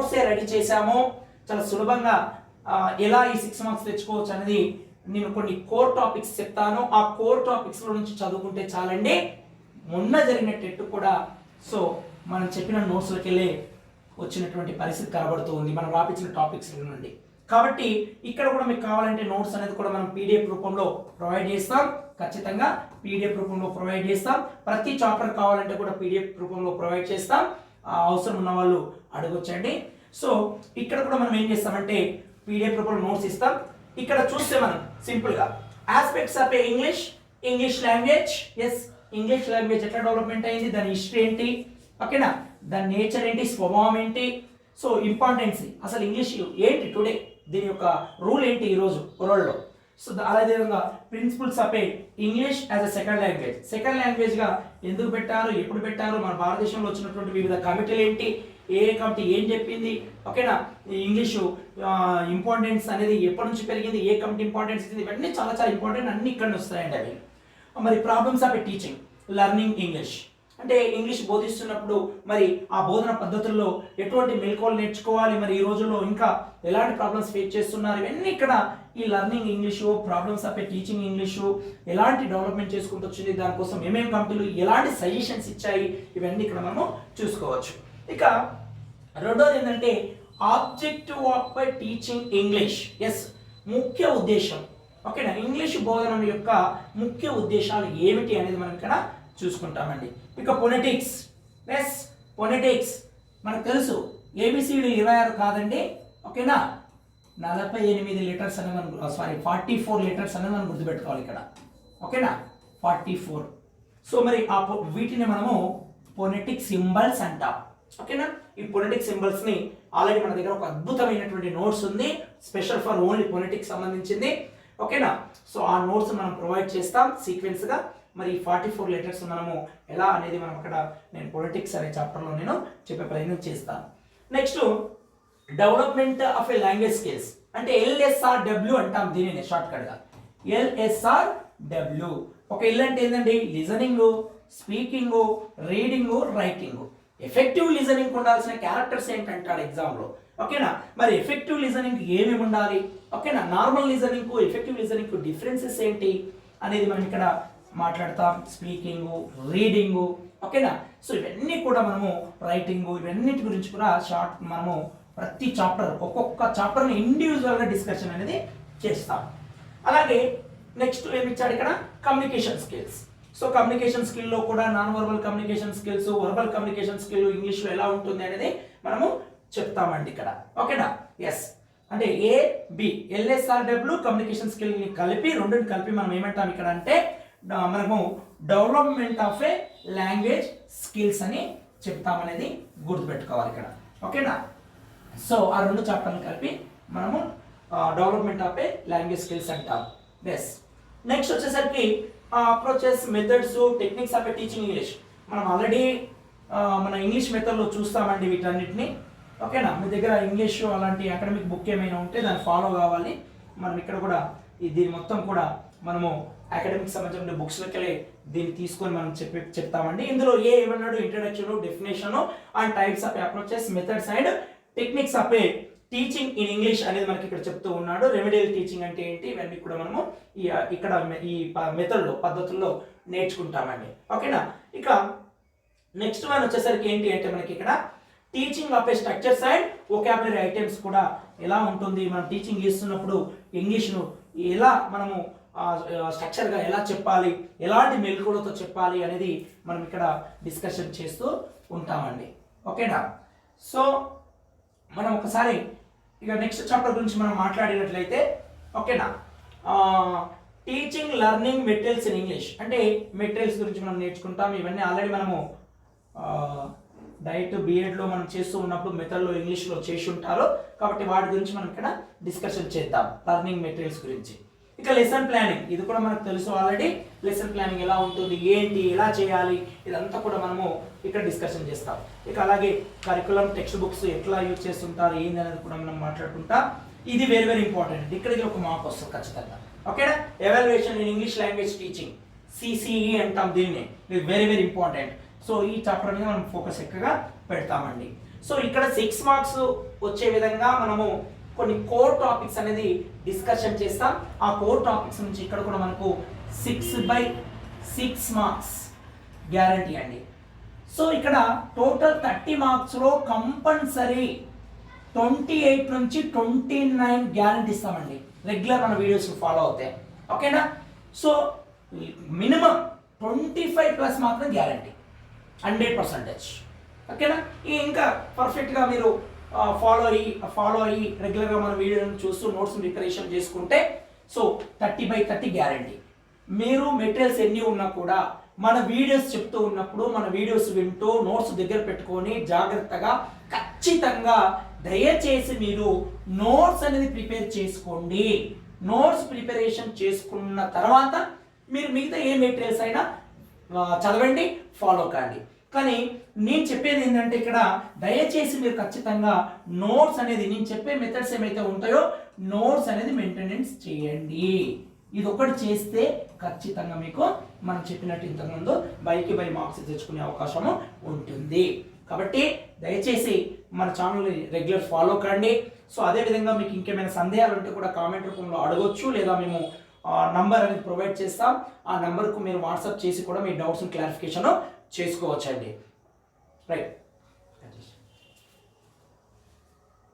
నోట్సే ready చేశాము. చాలా సులభంగా ఎలా ఈ 6 మార్క్స్ తెచ్చుకోవచ్చు అనేది నేను కొన్ని కోర్ టాపిక్స్ చెప్తాను. ఆ కోర్ టాపిక్స్ లో నుంచి చదువుకుంటే చాలండి. మొన్న జరిగిన టెట్ కూడా సో మనం చెప్పిన నోట్స్లోకి వెళ్ళి వచ్చినటువంటి పరిస్థితి కనబడుతూ ఉంది మనం రాపించిన టాపిక్స్ నుండి. కాబట్టి ఇక్కడ కూడా మీకు కావాలంటే నోట్స్ అనేది కూడా మనం పీడిఎఫ్ రూపంలో ప్రొవైడ్ చేస్తాం. ఖచ్చితంగా పీడిఎఫ్ రూపంలో ప్రొవైడ్ చేస్తాం. ప్రతి చాప్టర్ కావాలంటే కూడా పీడిఎఫ్ రూపంలో ప్రొవైడ్ చేస్తాం. అవసరం ఉన్న వాళ్ళు అడగొచ్చండి. సో ఇక్కడ కూడా మనం ఏం చేస్తామంటే పీడిఎఫ్ రూపంలో నోట్స్ ఇస్తాం. ఇక్కడ చూస్తే మనం సింపుల్గా aspects of English language. Yes, English language ఎట్లా డెవలప్మెంట్ అయింది, దాని హిస్టరీ ఏంటి, ఓకేనా, దాని నేచర్ ఏంటి, స్వభావం ఏంటి, సో ఇంపార్టెన్స్ అసలు ఇంగ్లీష్ ఏంటి టుడే, దీని యొక్క రూల్ ఏంటి ఈరోజు వరల్డ్లో. సో అదేవిధంగా principles of English as a second లాంగ్వేజ్గా ఎందుకు పెట్టారు, ఎప్పుడు పెట్టారు, మన భారతదేశంలో వచ్చినటువంటి వివిధ కమిటీలు ఏంటి, ఏ కమిటీ ఏం చెప్పింది, ఓకేనా, ఇంగ్లీషు ఇంపార్టెన్స్ అనేది ఎప్పటి నుంచి పెరిగింది, ఏ కమిటీ ఇంపార్టెన్స్ ఇచ్చింది, ఇవన్నీ చాలా చాలా ఇంపార్టెంట్, అన్ని ఇక్కడ వస్తాయండి అవి. మరి problems of teaching learning English అంటే ఇంగ్లీష్ బోధిస్తున్నప్పుడు మరి ఆ బోధన పద్ధతుల్లో ఎటువంటి మెలకువలు నేర్చుకోవాలి, మరి ఈ రోజుల్లో ఇంకా ఎలాంటి ప్రాబ్లమ్స్ ఫేస్ చేస్తున్నారు, ఇవన్నీ ఇక్కడ ఈ learning English, problems of teaching English ఎలాంటి డెవలప్మెంట్ చేసుకుంటూ వచ్చింది, దానికోసం ఏమేమి కంపెనీలు ఎలాంటి సజెషన్స్ ఇచ్చాయి, ఇవన్నీ ఇక్కడ మనము చూసుకోవచ్చు. ఇక రెండోది ఏంటంటే objective of teaching English. Yes, ముఖ్య ఉద్దేశం, ఓకేనా, ఇంగ్లీష్ బోధన యొక్క ముఖ్య ఉద్దేశాలు ఏమిటి అనేది మనం ఇక్కడ చూసుకుంటామండి. ఇక ఫొనెటిక్స్. ఎస్, ఫొనెటిక్స్ మనకు తెలుసు ఏబిసిడి 26 కాదండి, ఓకేనా, 48 లీటర్స్ అనేది మనం 44 లీటర్స్ అనేది మనం గుర్తుపెట్టుకోవాలి ఇక్కడ, ఓకేనా, 44. సో మరి వీటిని మనము ఫొనెటిక్ సింబల్స్ అంటాం, ఓకేనా. ఈ ఫొనెటిక్ సింబల్స్ ని ఆల్రెడీ మన దగ్గర ఒక అద్భుతమైనటువంటి నోట్స్ ఉంది స్పెషల్ ఫర్ ఓన్లీ ఫొనెటిక్స్ సంబంధించింది, ఓకేనా. సో ఆ నోట్స్ మనం ప్రొవైడ్ చేస్తాం సీక్వెన్స్ గా. మరి 44 లెటర్స్ మనము ఎలా అనేది మనం అక్కడ నేను పొలిటిక్స్ అనే చాప్టర్లో నేను చెప్పే ప్రయత్నం చేస్తాను. Next development of A language skills అంటే LSRW అంటాం దీనిని షార్ట్ కట్గా. LSRW ఒక ఎల్ అంటే ఏంటండి, listening, speaking, reading, writing. Effective listening ఉండాల్సిన క్యారెక్టర్స్ ఏంటంటాడు ఎగ్జామ్లో, ఓకేనా. మరి ఎఫెక్టివ్ లిజనింగ్ ఏమేమి ఉండాలి, ఓకేనా, normal listening effective listening differences ఏంటి అనేది మనం ఇక్కడ మాట్లాడతాం. స్పీకింగ్, రీడింగ్, ఓకేనా. సో ఇవన్నీ కూడా మనము రైటింగ్, ఇవన్నిటి గురించి కూడా మనము ప్రతి చాప్టర్ ఒక్కొక్క చాప్టర్ని ఇండివిజువల్గా డిస్కషన్ అనేది చేస్తాం. అలాగే నెక్స్ట్ ఏమి ఇచ్చాడు ఇక్కడ, కమ్యూనికేషన్ స్కిల్స్. సో కమ్యూనికేషన్ స్కిల్లో కూడా non verbal communication skills, verbal communication skill ఇంగ్లీష్లో ఎలా ఉంటుంది అనేది మనము చెప్తామండి ఇక్కడ, ఓకేనా. ఎస్ అంటే LSRW కమ్యూనికేషన్ స్కిల్ని రెండుని కలిపి మనం ఏమంటాం ఇక్కడ అంటే మనము development of A language skills అని చెప్తామనేది గుర్తుపెట్టుకోవాలి ఇక్కడ, ఓకేనా. సో ఆ రెండు చాప్టర్ని కలిపి మనము development of A language skills అంటాం. ఎస్, నెక్స్ట్ వచ్చేసరికి approaches, methods, techniques of A teaching English. మనం ఆల్రెడీ మన ఇంగ్లీష్ మెథడ్లో చూస్తామండి వీటన్నిటిని, ఓకేనా. మీ దగ్గర ఇంగ్లీష్ అలాంటి అకాడమిక్ బుక్ ఏమైనా ఉంటే దాన్ని ఫాలో కావాలి. మనం ఇక్కడ కూడా దీని మొత్తం కూడా మనము అకాడమిక్ సంబంధించిన బుక్స్లోకి వెళ్ళి దీన్ని తీసుకొని మనం చెప్తామండి. ఇందులో ఏమన్నాడు, introduction, definition and types of approaches, methods and techniques of A teaching in English అనేది మనకి ఇక్కడ చెప్తూ ఉన్నాడు. రెమెడియల్ టీచింగ్ అంటే ఏంటి, ఇవన్నీ కూడా మనము ఇక్కడ ఈ మెథడ్లో పద్ధతుల్లో నేర్చుకుంటామండి, ఓకేనా. ఇక నెక్స్ట్ వన్ వచ్చేసరికి ఏంటి అంటే మనకి ఇక్కడ teaching of A structures and vocabulary items కూడా ఎలా ఉంటుంది, మనం టీచింగ్ చేస్తున్నప్పుడు ఇంగ్లీష్ను ఎలా మనము స్ట్రక్చర్గా ఎలా చెప్పాలి, ఎలాంటి మెలకువలతో చెప్పాలి అనేది మనం ఇక్కడ డిస్కషన్ చేస్తూ ఉంటామండి, ఓకేనా. సో మనం ఒకసారి ఇక నెక్స్ట్ చాప్టర్ గురించి మనం మాట్లాడినట్లయితే, ఓకేనా, teaching learning materials in English అంటే మెటీరియల్స్ గురించి మనం నేర్చుకుంటాం. ఇవన్నీ ఆల్రెడీ మనము డైరెక్ట్ బీఎడ్లో మనం చేస్తూ ఉన్నప్పుడు మెథడ్లో ఇంగ్లీష్లో చేసి ఉంటారు, కాబట్టి వాటి గురించి మనం ఇక్కడ డిస్కషన్ చేద్దాం లెర్నింగ్ మెటీరియల్స్ గురించి. ఇక లెసన్ ప్లానింగ్, ఇది కూడా మనకు తెలుసు ఆల్రెడీ. లెసన్ ప్లానింగ్ ఎలా ఉంటుంది, ఏంటి, ఎలా చేయాలి, ఇదంతా కూడా మనము ఇక్కడ డిస్కషన్ చేస్తాం. ఇక అలాగే కరికులం, టెక్స్ట్ బుక్స్ ఎట్లా యూజ్ చేస్తుంటారు ఏంది అనేది కూడా మనం మాట్లాడుకుంటాం. ఇది వెరీ వెరీ ఇంపార్టెంట్, ఇక్కడికి ఒక మార్క్ వస్తుంది ఖచ్చితంగా, ఓకేనా. Evaluation in English language teaching, CCE అంటాం దీన్ని, ఇది వెరీ వెరీ ఇంపార్టెంట్. సో ఈ చాప్టర్ మీద మనం ఫోకస్ ఎక్కువగా పెడతామండి. సో ఇక్కడ 6 మార్క్స్ వచ్చే విధంగా మనము కొన్ని కోర్ టాపిక్స్ అనేది డిస్కషన్ చేస్తాం. ఆ కోర్ టాపిక్స్ నుంచి ఇక్కడ కూడా మనకు 6/6 మార్క్స్ గ్యారంటీ అండి. సో ఇక్కడ టోటల్ 30 మార్క్స్లో కంపల్సరీ 28 నుంచి 29 గ్యారంటీ ఇస్తామండి రెగ్యులర్ మన వీడియోస్ ఫాలో అవుతాయి. ఓకేనా? సో మినిమం 25+ మాత్రం గ్యారంటీ 100%. ఓకేనా? ఇంకా పర్ఫెక్ట్గా మీరు ఫాలో అయ్యి రెగ్యులర్గా మన వీడియోలను చూస్తూ నోట్స్ ప్రిపరేషన్ చేసుకుంటే సో 30/30 గ్యారంటీ. మీరు మెటీరియల్స్ ఎన్ని ఉన్నా కూడా మన వీడియోస్ చెప్తూ ఉన్నప్పుడు మన వీడియోస్ వింటూ నోట్స్ దగ్గర పెట్టుకొని జాగ్రత్తగా ఖచ్చితంగా దయచేసి మీరు నోట్స్ అనేది ప్రిపేర్ చేసుకోండి. నోట్స్ ప్రిపరేషన్ చేసుకున్న తర్వాత మీరు మిగతా ఏ మెటీరియల్స్ అయినా చదవండి, ఫాలో కాండి. కానీ నేను చెప్పేది ఏంటంటే ఇక్కడ దయచేసి మీరు ఖచ్చితంగా నోట్స్ అనేది నేను చెప్పే మెథడ్స్ ఏమైతే ఉంటాయో నోట్స్ అనేది మెయింటెనెన్స్ చేయండి. ఇది ఒకటి చేస్తే ఖచ్చితంగా మీకు మనం చెప్పినట్టు ఇంతకుముందు బైకి బై మార్క్స్ తెచ్చుకునే అవకాశము ఉంటుంది. కాబట్టి దయచేసి మన ఛానల్ని రెగ్యులర్ ఫాలో కండి. సో అదేవిధంగా మీకు ఇంకేమైనా సందేహాలు ఉంటే కూడా కామెంట్ రూపంలో అడగొచ్చు, లేదా మేము నంబర్ అనేది ప్రొవైడ్ చేస్తాం. ఆ నంబర్కు మీరు వాట్సాప్ చేసి కూడా మీ డౌట్స్ని క్లారిఫికేషన్ చేసుకోవచ్చండి. రైట్.